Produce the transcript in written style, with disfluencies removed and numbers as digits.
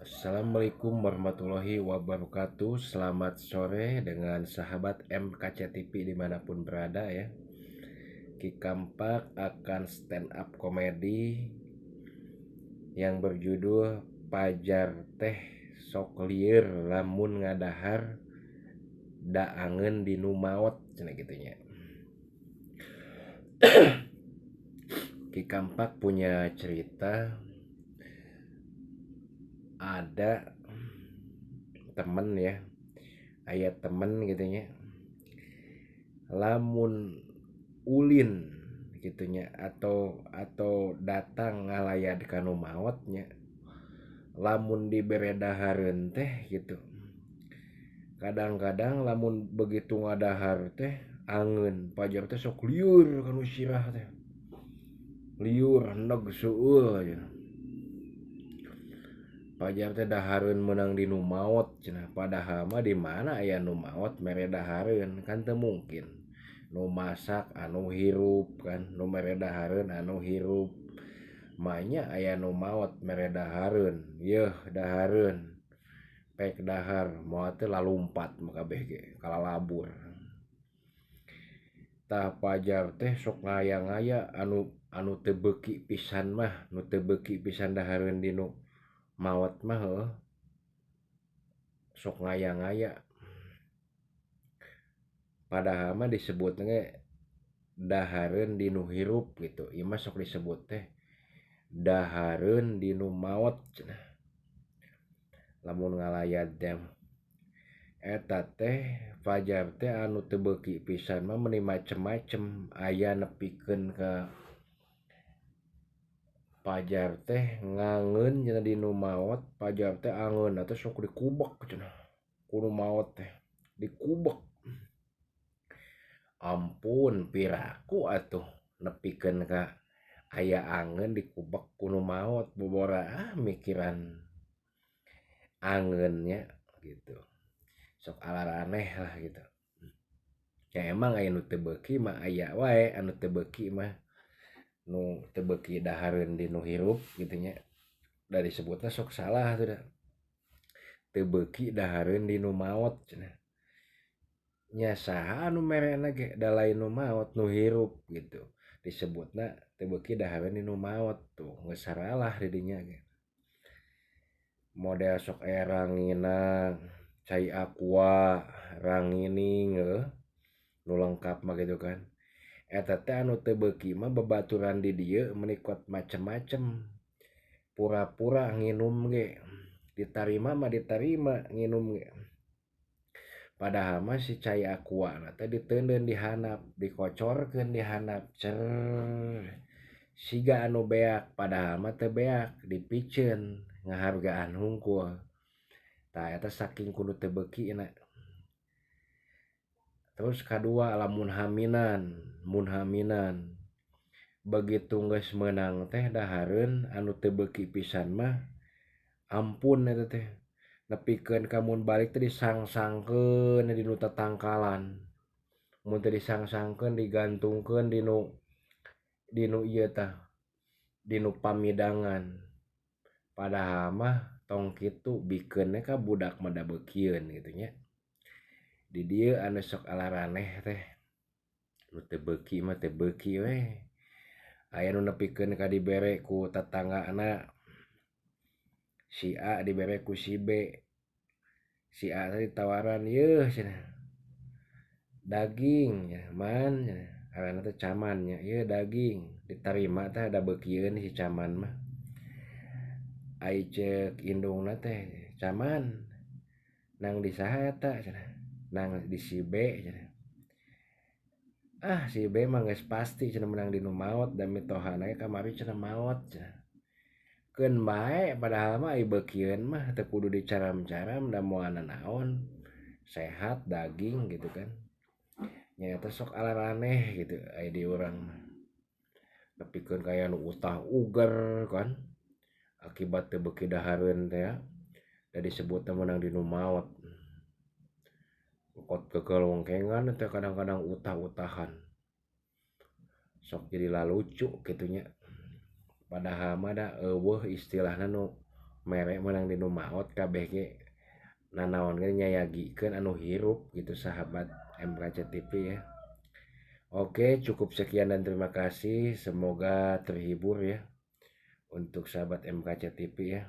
Assalamualaikum warahmatullahi wabarakatuh. Selamat sore dengan sahabat MKC TV dimanapun berada ya. Ki Kampak akan stand up komedi yang berjudul Pajar teh sok lieur lamun ngadahar da angeun dinu maot cenah kitu nya. Ki Kampak punya cerita, ada temen ya, aya temen gitu nya, lamun ulin gitunya atau datang ngalayat kanu maotnya, lamun diberedahareun teh gitu, kadang-kadang lamun begitu ngadahar teh angeun pajar teh sok liur kanu sirah teh, liur neg seueul aja pajar teh dahareun menang di nu maot cenah. Padahal mah di mana aya nu maot mere dahareun, kan teu mungkin. Nu masak anu hirup kan, nu mere dahareun anu hirup. Manya aya nu maot mere dahareun, yeuh dahareun. Pek dahar moal teh lalumpat mah kabeh ge kalalabur. Tah pajar teh sok ngaya-ngaya anu teu beuki pisan mah, nu teu beuki pisan dahareun di nu maot mah heuh. Sok ngaya-ngaya padahal mah disebut ge dahareun dinu hirup gitu. Ieu mah sok disebut teh dahareun dinu maot cenah. Lamun ngalayat teh eta teh pajar teh anu teu beuki pisan mah meuni macem-macem, aya nepikeun ka pajar teh ngangeun cenah dinu maot, pajar teh angeunna teh sok dikubek cenah ku nu maot teh, dikubek. Ampun piraku atuh nepikeun ka aya angeun dikubek ku nu maot, bobora mikiran angeunnya gitu. Sok alaraneh lah gitu. Ya emang aya nu teu beuki mah aya wae anu teu beuki mah, nu teu beuki dahareun dinu hirup gitu nya. Da disebutna sok salah tuh da. Teu beuki dahareun dinu maot cenah. Nya saha anu merena ge da lain nu maot nu hirup gitu. Disebutna teu beuki dahareun dinu maot tuh geus saralah di dinya ge. Model sok aya Rangina, Cai Aqua, Rangining nu lengkap mah gitu kan. Eta teh anu teu beuki mah babaturan di dieu menikot macem-macem. Pura-pura nginum ge. Ditarima mah ditarima nginum ge. Padahal mah si Cai Aqua teh diteundeun dihanap, dikocorkeun dihanap. Cer. Siga anu beak padahal mah teu beak, dipikeun ngahargaan hungkul. Tah eta saking kudu teu beukina. Terus kadua lamun haminan, begitu geus meunang teh dahareun anu teu beuki pisan mah ampun eta teh. Nepikeun ka mun balik teh disangsangkeun dinu tatangkalan. Mun teu disangsangkeun digantungkeun dinu ieu tah, dinu pamidangan. Padahal mah tong kitu bikeunna ka budak mah da beukieun gitu nya. Di dieu anu sok alaraneh teh nu teu beuki mah teu beuki we. Aya nu nepikeun ka dibere ku tatanggana. Si A dibere ku si B. Si A teh ditawaran, "Yeuh cenah. Daging nya, man cenah." Ngaranna teh Caman nya, "Yeuh daging." Ditarima teh da beukieun si Caman mah. Ai ceuk indungna teh, "Caman, nang di saha eta?" cenah. "Nang di si B." cenah. "Ah, si B mah geus pasti cenah menang dinu maot da mitohan aya kamari cenah maot." cenah. Keun bae padahal mah ai beukieun mah teu kudu dicaram-caram da moal nanaon. Sehat daging gitu kan. Nya eta sok alaraneh gitu aya di urang mah. Nepikeun ka aya nu utah uger kan. Akibat teu beuki dahareun teh da disebutna meunang dinu maot. Kot kegelongkengan teh kadang-kadang utah-utahan. Sok jadi lalucu kitu nya. Padahal mah da eueuh istilahna nu mere menang di nu maot kabeh ge nanaon ge nyayagikeun anu hirup gitu sahabat MKC TV ya. Oke, cukup sekian dan terima kasih. Semoga terhibur ya untuk sahabat MKC TV ya.